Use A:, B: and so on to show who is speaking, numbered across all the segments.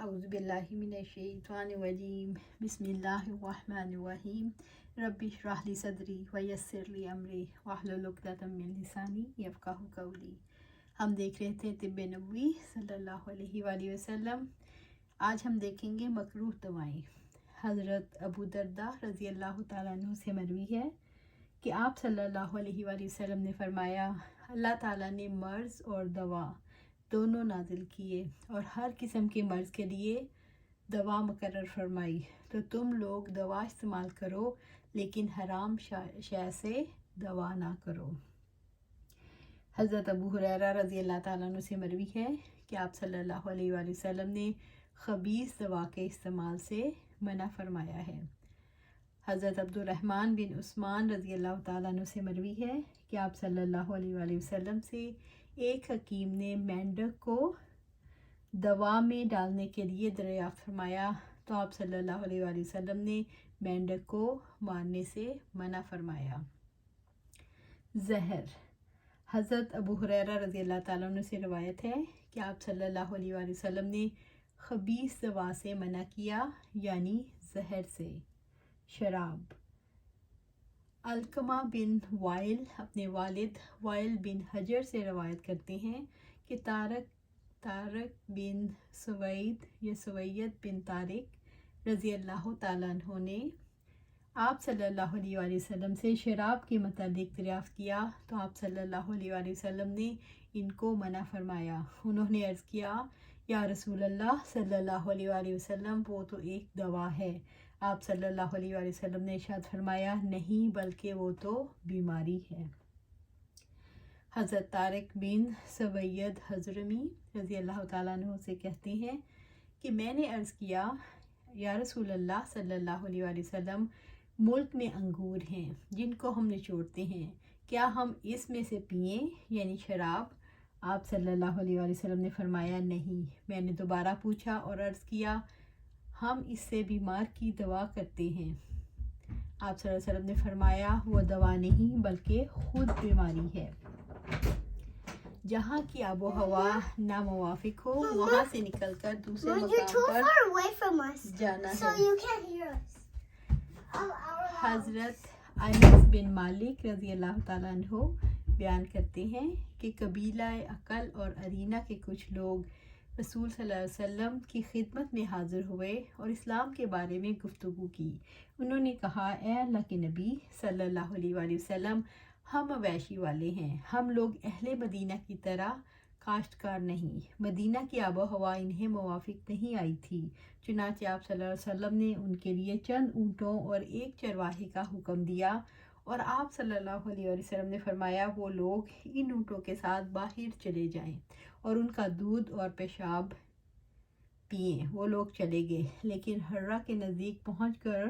A: اعوذ باللہ من الشیطان الرجیم بسم اللہ الرحمن الرحیم رب اشرح لی صدری ویسر لی امری واحلل عقدۃ من لسانی یفقہوا قولی۔ ہم دیکھ رہے تھے طب نبوی صلی اللہ علیہ وآلہ وسلم۔ آج ہم دیکھیں گے مکروہ دوائیں۔ حضرت ابو درداء رضی اللہ تعالیٰ عنہ سے مروی ہے کہ آپ صلی اللہ علیہ وآلہ وسلم نے فرمایا، اللہ تعالیٰ نے مرض اور دوا دونوں نازل کیے اور ہر قسم کے مرض کے لیے دوا مقرر فرمائی، تو تم لوگ دوا استعمال کرو لیکن حرام شے سے دوا نہ کرو۔ حضرت ابو ہریرہ رضی اللہ تعالیٰ عنہ سے مروی ہے کہ آپ صلی اللہ علیہ وآلہ وسلم نے خبیث دوا کے استعمال سے منع فرمایا ہے۔ حضرت عبد الرحمن بن عثمان رضی اللہ تعالیٰ عنہ سے مروی ہے کہ آپ صلی اللہ علیہ وآلہ وسلم سے ایک حکیم نے مینڈک کو دوا میں ڈالنے کے لیے دریافت فرمایا، تو آپ صلی اللہ علیہ وآلہ وسلم نے مینڈک کو مارنے سے منع فرمایا۔ زہر۔ حضرت ابو ہریرہ رضی اللہ تعالیٰ عنہ سے روایت ہے کہ آپ صلی اللہ علیہ وآلہ وسلم نے خبیث دوا سے منع کیا، یعنی زہر سے۔ شراب۔ علقمہ بن وائل اپنے والد وائل بن حجر سے روایت کرتے ہیں کہ طارق بن سوید یا سوید بن طارق رضی اللہ تعالیٰ عنہ نے آپ صلی اللہ علیہ وآلہ وسلم سے شراب کے متعلق دریافت کیا، تو آپ صلی اللہ علیہ وآلہ وسلم نے ان کو منع فرمایا۔ انہوں نے عرض کیا، یا رسول اللہ صلی اللہ علیہ وآلہ وسلم، وہ تو ایک دوا ہے۔ آپ صلی اللہ علیہ وآلہ وسلم نے ارشاد فرمایا، نہیں بلکہ وہ تو بیماری ہے۔ حضرت طارق بن سوید حضرمی رضی اللہ تعالیٰ عنہ سے کہتے ہیں کہ میں نے عرض کیا، یا رسول اللہ صلی اللہ علیہ وآلہ وسلم، ملک میں انگور ہیں جن کو ہم نچوڑتے ہیں، کیا ہم اس میں سے پئیں، یعنی شراب؟ آپ صلی اللہ علیہ وآلہ وسلم نے فرمایا، نہیں۔ میں نے دوبارہ پوچھا اور عرض کیا، ہم اس سے بیمار کی دوا کرتے ہیں۔ آپ صلی اللہ علیہ وسلم نے فرمایا، وہ دوا نہیں بلکہ خود بیماری ہے۔ جہاں کی آب و ہوا ناموافق ہو وہاں سے نکل کر دوسرے مقام پر جانا ہے۔ حضرت انس بن مالک رضی اللہ تعالیٰ عنہ بیان کرتے ہیں کہ قبیلہ عقل اور ارینہ کے کچھ لوگ رسول صلی اللہ علیہ وسلم کی خدمت میں حاضر ہوئے اور اسلام کے بارے میں گفتگو کی۔ انہوں نے کہا، اے اللہ کے نبی صلی اللہ علیہ وآلہ وسلم، ہم مویشی والے ہیں، ہم لوگ اہل مدینہ کی طرح کاشتکار نہیں۔ مدینہ کی آب و ہوا انہیں موافق نہیں آئی تھی، چنانچہ آپ صلی اللہ علیہ وسلم نے ان کے لیے چند اونٹوں اور ایک چرواہے کا حکم دیا، اور آپ صلی اللہ علیہ وسلم نے فرمایا، وہ لوگ ان اونٹوں کے ساتھ باہر چلے جائیں اور ان کا دودھ اور پیشاب پئیں۔ وہ لوگ چلے گئے، لیکن حرہ کے نزدیک پہنچ کر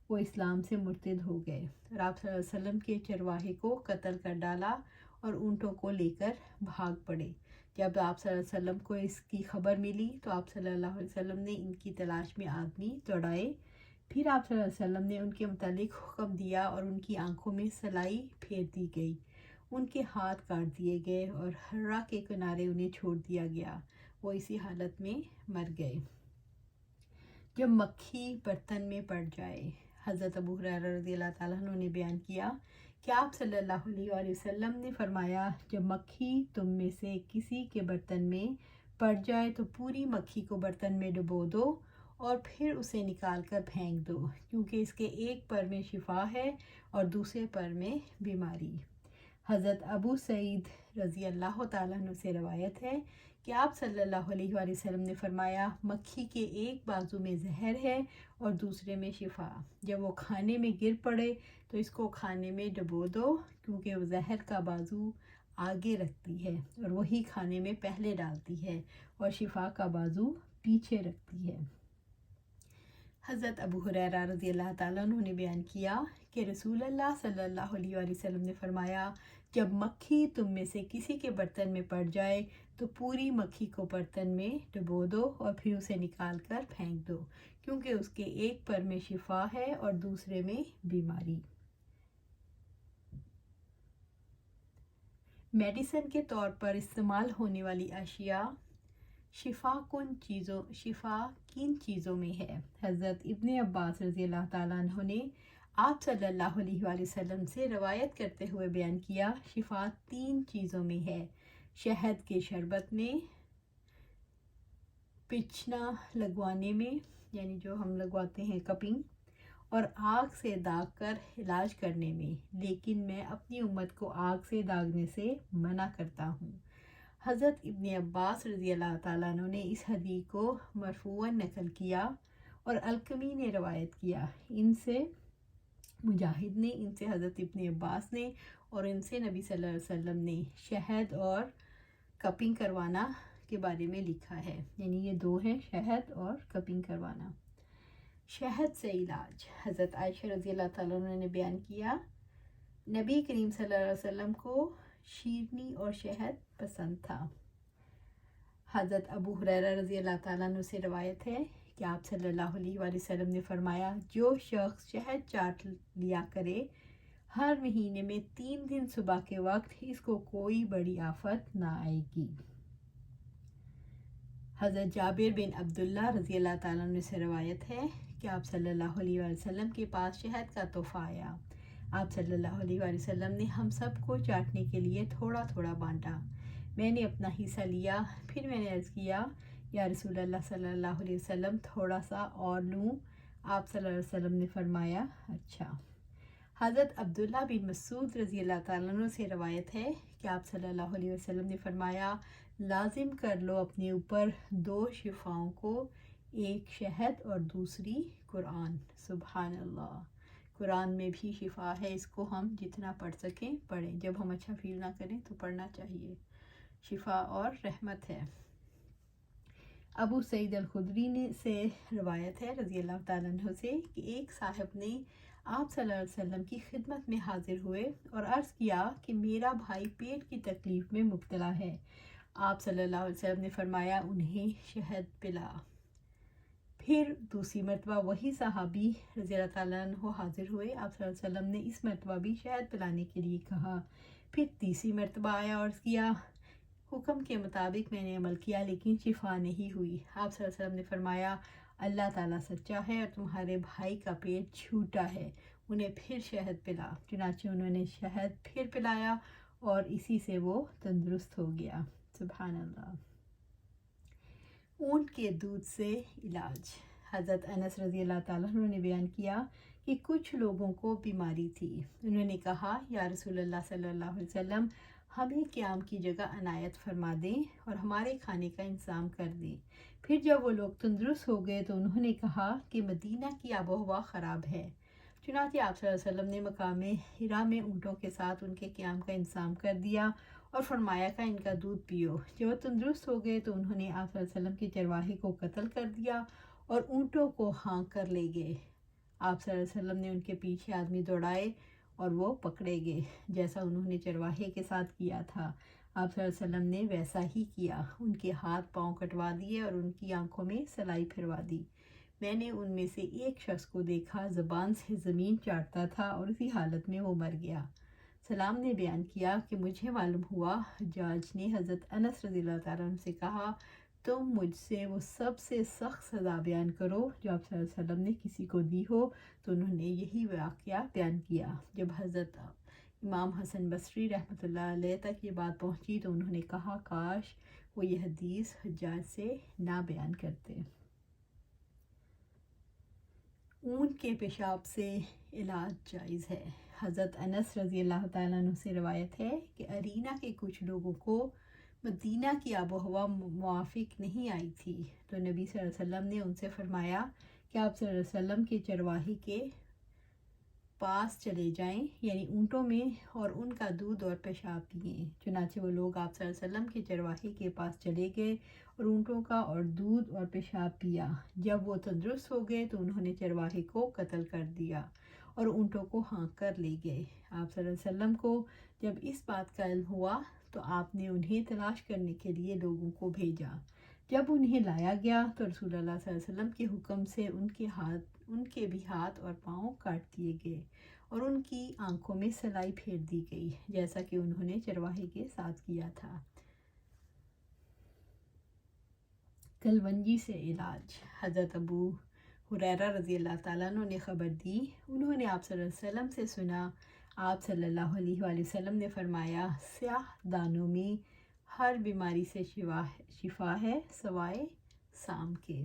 A: وہ اسلام سے مرتد ہو گئے، اور آپ صلی اللہ علیہ وسلم کے چرواہے کو قتل کر ڈالا اور اونٹوں کو لے کر بھاگ پڑے۔ جب آپ صلی اللہ علیہ وسلم کو اس کی خبر ملی تو آپ صلی اللہ علیہ وسلم نے ان کی تلاش میں آدمی دوڑائے۔ پھر آپ صلی اللہ علیہ وسلم نے ان کے متعلق حکم دیا اور ان کی آنکھوں میں سلائی پھیر دی گئی، ان کے ہاتھ کاٹ دیے گئے اور حرہ کے کنارے انہیں چھوڑ دیا گیا، وہ اسی حالت میں مر گئے۔ جب مکھی برتن میں پڑ جائے۔ حضرت ابو ہریرہ رضی اللہ تعالیٰ عنہ نے بیان کیا کہ آپ صلی اللہ علیہ وآلہ وسلم نے فرمایا، جب مکھی تم میں سے کسی کے برتن میں پڑ جائے تو پوری مکھی کو برتن میں ڈبو دو اور پھر اسے نکال کر پھینک دو، کیونکہ اس کے ایک پر میں شفا ہے اور دوسرے پر میں بیماری۔ حضرت ابو سعید رضی اللہ تعالیٰ عنہ سے روایت ہے کہ آپ صلی اللہ علیہ وآلہ وسلم نے فرمایا، مکھی کے ایک بازو میں زہر ہے اور دوسرے میں شفا۔ جب وہ کھانے میں گر پڑے تو اس کو کھانے میں ڈبو دو، کیونکہ وہ زہر کا بازو آگے رکھتی ہے اور وہی کھانے میں پہلے ڈالتی ہے، اور شفا کا بازو پیچھے رکھتی ہے۔ حضرت ابو ہریرہ رضی اللہ تعالیٰ عنہ نے بیان کیا کہ رسول اللہ صلی اللہ علیہ وآلہ وسلم نے فرمایا، جب مکھی تم میں سے کسی کے برتن میں پڑ جائے تو پوری مکھی کو برتن میں ڈبو دو اور پھر اسے نکال کر پھینک دو، کیونکہ اس کے ایک پر میں شفا ہے اور دوسرے میں بیماری۔ میڈیسن کے طور پر استعمال ہونے والی اشیاء شفا کن چیزوں میں ہے؟ حضرت ابن عباس رضی اللہ تعالیٰ عنہ نے آپ صلی اللہ علیہ وآلہ وسلم سے روایت کرتے ہوئے بیان کیا، شفا 3 چیزوں میں ہے: شہد کے شربت میں، پچنا لگوانے میں یعنی جو ہم لگواتے ہیں کپنگ، اور آگ سے داغ کر علاج کرنے میں، لیکن میں اپنی امت کو آگ سے داغنے سے منع کرتا ہوں۔ حضرت ابن عباس رضی اللہ تعالیٰ عنہ نے اس حدیث کو مرفوعاً نقل کیا اور القمی نے روایت کیا، ان سے مجاہد نے، ان سے حضرت ابن عباس نے، اور ان سے نبی صلی اللہ علیہ وسلم نے شہد اور کپنگ کروانا کے بارے میں لکھا ہے، یعنی یہ 2 ہیں، شہد اور کپنگ کروانا۔ شہد سے علاج، حضرت عائشہ رضی اللہ تعالیٰ عنہ نے بیان کیا، نبی کریم صلی اللہ علیہ وسلم کو شیرنی اور شہد پسند تھا۔ حضرت ابو ہریرہ رضی اللہ تعالیٰ عنہ سے روایت ہے کہ آپ صلی اللہ علیہ وآلہ وسلم نے فرمایا، جو شخص شہد چاٹ لیا کرے، ہر مہینے میں 3 دن صبح کے وقت اس کو کوئی بڑی آفت نہ آئے گی۔ حضرت جابر بن عبداللہ رضی اللہ تعالیٰ عنہ سے روایت ہے کہ آپ صلی اللہ علیہ وآلہ وسلم کے پاس شہد کا تحفہ آیا۔ آپ صلی اللہ علیہ وآلہ وسلم نے ہم سب کو چاٹنے کے لیے تھوڑا تھوڑا بانٹا۔ میں نے اپنا حصہ لیا، پھر میں نے عرض کیا، یا رسول اللہ صلی اللہ علیہ وسلم تھوڑا سا اور لوں؟ آپ صلی اللہ علیہ وسلم نے فرمایا، اچھا۔ حضرت عبداللہ بن مسعود رضی اللہ تعالیٰ عنہ سے روایت ہے کہ آپ صلی اللہ علیہ وسلم نے فرمایا، لازم کر لو اپنے اوپر 2 شفاؤں کو، ایک شہد اور دوسری قرآن۔ سبحان اللہ، قرآن میں بھی شفا ہے، اس کو ہم جتنا پڑھ سکیں پڑھیں، جب ہم اچھا فیل نہ کریں تو پڑھنا چاہیے، شفا اور رحمت ہے۔ ابو سعید الخدری سے روایت ہے رضی اللہ تعالیٰ عنہ سے کہ ایک صاحب نے آپ صلی اللہ علیہ وسلم کی خدمت میں حاضر ہوئے اور عرض کیا کہ میرا بھائی پیٹ کی تکلیف میں مبتلا ہے۔ آپ صلی اللہ علیہ وسلم نے فرمایا، انہیں شہد پلا۔ پھر دوسری مرتبہ وہی صحابی رضی اللہ تعالیٰ عنہ حاضر ہوئے، آپ صلی اللہ علیہ وسلم نے اس مرتبہ بھی شہد پلانے کے لیے کہا۔ پھر تیسری مرتبہ آیا اور عرض کیا، حکم کے مطابق میں نے عمل کیا لیکن شفا نہیں ہوئی۔ آپ صلی اللہ علیہ وسلم نے فرمایا، اللہ تعالیٰ سچا ہے اور تمہارے بھائی کا پیٹ چھوٹا ہے، انہیں پھر شہد پلا۔ چنانچہ انہوں نے شہد پھر پلایا اور اسی سے وہ تندرست ہو گیا۔ سبحان اللہ۔ اونٹ کے دودھ سے علاج، حضرت انس رضی اللہ تعالیٰ عنہ نے بیان کیا کہ کچھ لوگوں کو بیماری تھی، انہوں نے کہا، یا رسول اللہ صلی اللہ علیہ وسلم، ہمیں قیام کی جگہ عنایت فرما دیں اور ہمارے کھانے کا انتظام کر دیں۔ پھر جب وہ لوگ تندرست ہو گئے تو انہوں نے کہا کہ مدینہ کی آب و ہوا خراب ہے۔ چنانچہ آپ صلی اللہ علیہ وسلم نے مقام حرا میں اونٹوں کے ساتھ ان کے قیام کا انتظام کر دیا اور فرمایا کہ ان کا دودھ پیو۔ جب وہ تندرست ہو گئے تو انہوں نے آپ صلی اللہ علیہ وسلم کے چرواہے کو قتل کر دیا اور اونٹوں کو ہانک کر لے گئے۔ آپ صلی اللہ علیہ وسلم نے ان کے پیچھے آدمی دوڑائے اور وہ پکڑے گئے، جیسا انہوں نے چرواہے کے ساتھ کیا تھا۔ آپ صلی اللہ علیہ وسلم نے ویسا ہی کیا، ان کے ہاتھ پاؤں کٹوا دیے اور ان کی آنکھوں میں سلائی پھروا دی۔ میں نے ان میں سے ایک شخص کو دیکھا، زبان سے زمین چاٹتا تھا اور اسی حالت میں وہ مر گیا۔ سلام نے بیان کیا کہ مجھے معلوم ہوا، حجاج نے حضرت انس رضی اللہ تعالیٰ عنہ سے کہا، تم مجھ سے وہ سب سے سخت سزا بیان کرو جو آپ صلی اللہ علیہ وسلم نے کسی کو دی ہو، تو انہوں نے یہی واقعہ بیان کیا۔ جب حضرت امام حسن بصری رحمۃ اللہ علیہ تک یہ بات پہنچی تو انہوں نے کہا، کاش وہ یہ حدیث حجاج سے نہ بیان کرتے۔ اونٹ کے پیشاب سے علاج جائز ہے، حضرت انس رضی اللہ تعالیٰ عنہ سے روایت ہے کہ ارینا کے کچھ لوگوں کو مدینہ کی آب و ہوا موافق نہیں آئی تھی، تو نبی صلی اللہ علیہ وسلم نے ان سے فرمایا کہ آپ صلی اللہ علیہ وسلم کے چرواہے کے پاس چلے جائیں، یعنی اونٹوں میں، اور ان کا دودھ اور پیشاب پئیں۔ چنانچہ وہ لوگ آپ صلی اللہ علیہ وسلم کے چرواہے کے پاس چلے گئے اور اونٹوں کا اور دودھ اور پیشاب پیا۔ جب وہ تندرست ہو گئے تو انہوں نے چرواہے کو قتل کر دیا اور اونٹوں کو ہانک کر لے گئے۔ آپ صلی اللہ علیہ وسلم کو جب اس بات کا علم ہوا تو آپ نے انہیں تلاش کرنے کے لیے لوگوں کو بھیجا۔ جب انہیں لایا گیا تو رسول اللہ صلی اللہ علیہ وسلم کے حکم سے ان کے بھی ہاتھ اور پاؤں کاٹ دیے گئے اور ان کی آنکھوں میں سلائی پھیر دی گئی، جیسا کہ انہوں نے چرواہے کے ساتھ کیا تھا۔ کلونجی سے علاج۔ حضرت ابو ہریرہ رضی اللہ تعالیٰ عنہ نے خبر دی، انہوں نے آپ صلی اللہ علیہ وسلم سے سنا، آپ صلی اللہ علیہ وآلہ وسلم نے فرمایا، سیاہ دانوں میں ہر بیماری سے شفا ہے سوائے سام کے۔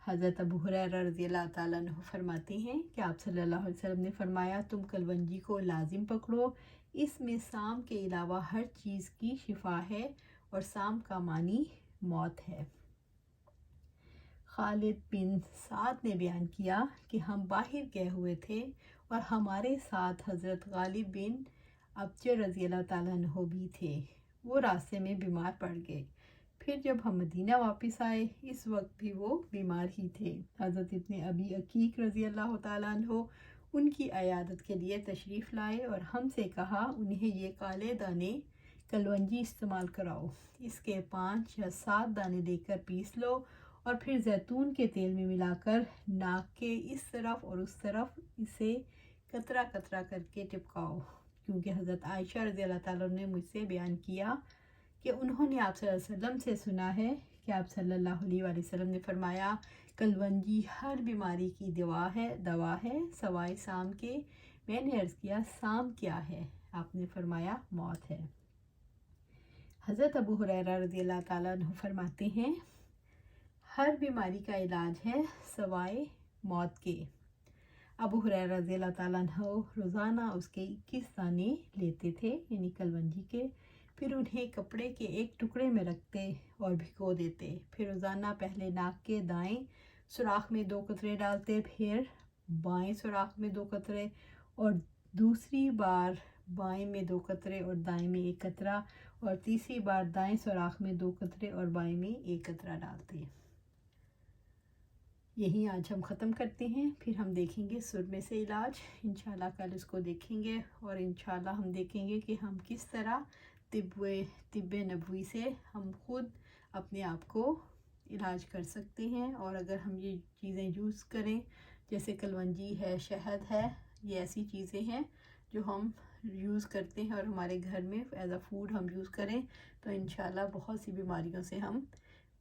A: حضرت ابو ہریرہ رضی اللہ تعالیٰ عنہ فرماتے ہیں کہ آپ صلی اللہ علیہ وسلم نے فرمایا، تم کلونجی کو لازم پکڑو، اس میں سام کے علاوہ ہر چیز کی شفا ہے، اور سام کا معنی موت ہے۔ خالد بن سعد نے بیان کیا کہ ہم باہر گئے ہوئے تھے اور ہمارے ساتھ حضرت غالب بن ابجر رضی اللہ تعالیٰ عنہ بھی تھے، وہ راستے میں بیمار پڑ گئے، پھر جب ہم مدینہ واپس آئے اس وقت بھی وہ بیمار ہی تھے۔ حضرت ابن ابی عقیق رضی اللہ تعالیٰ عنہ ان کی عیادت کے لیے تشریف لائے اور ہم سے کہا، انہیں یہ کالے دانے کلونجی استعمال کراؤ، اس کے 5 یا 7 دانے لے کر پیس لو اور پھر زیتون کے تیل میں ملا کر ناک کے اس طرف اور اس طرف اسے قطرہ قطرہ کر کے ٹپکاؤ، کیونکہ حضرت عائشہ رضی اللہ تعالیٰ نے مجھ سے بیان کیا کہ انہوں نے آپ صلی اللہ علیہ وسلم سے سنا ہے کہ آپ صلی اللہ علیہ وآلہ وسلم نے فرمایا، کلونجی ہر بیماری کی دوا ہے سوائے سام کے۔ میں نے عرض کیا، سام کیا ہے؟ آپ نے فرمایا، موت ہے۔ حضرت ابو ہریرہ رضی اللہ تعالیٰ عنہ فرماتے ہیں، ہر بیماری کا علاج ہے سوائے موت کے۔ ابو ہریرہ رضی اللہ تعالیٰ عنہ روزانہ اس کے 21 دانے لیتے تھے، یعنی کلونجی کے، پھر انہیں کپڑے کے ایک ٹکڑے میں رکھتے اور بھگو دیتے، پھر روزانہ پہلے ناک کے دائیں سوراخ میں 2 قطرے ڈالتے، پھر بائیں سوراخ میں 2 قطرے، اور دوسری بار بائیں میں 2 قطرے اور دائیں میں 1 قطرہ، اور تیسری بار دائیں سوراخ میں 2 قطرے اور بائیں میں 1 قطرہ ڈالتے۔ یہی آج ہم ختم کرتے ہیں، پھر ہم دیکھیں گے سرمے سے علاج، انشاءاللہ کل اس کو دیکھیں گے، اور انشاءاللہ ہم دیکھیں گے کہ ہم کس طرح طب نبوی سے ہم خود اپنے آپ کو علاج کر سکتے ہیں، اور اگر ہم یہ چیزیں یوز کریں، جیسے کلونجی ہے، شہد ہے، یہ ایسی چیزیں ہیں جو ہم یوز کرتے ہیں اور ہمارے گھر میں ایز اے فوڈ ہم یوز کریں تو انشاءاللہ بہت سی بیماریوں سے ہم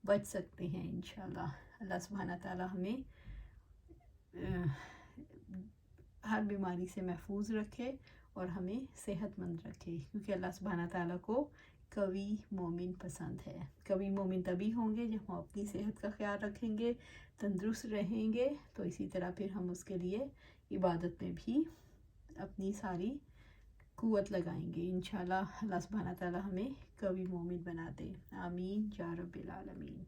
A: بچ سکتے ہیں انشاءاللہ۔ اللہ سبحانہ تعالیٰ ہمیں ہر بیماری سے محفوظ رکھے اور ہمیں صحت مند رکھے، کیونکہ اللہ سبحانہ تعالیٰ کو قوی مومن پسند ہے۔ قوی مومن تبھی ہوں گے جب ہم اپنی صحت کا خیال رکھیں گے، تندرست رہیں گے، تو اسی طرح پھر ہم اس کے لیے عبادت میں بھی اپنی ساری قوت لگائیں گے انشاءاللہ۔ اللہ سبحانہ تعالیٰ ہمیں قوی مومن بنا دے، آمین یا رب العالمین۔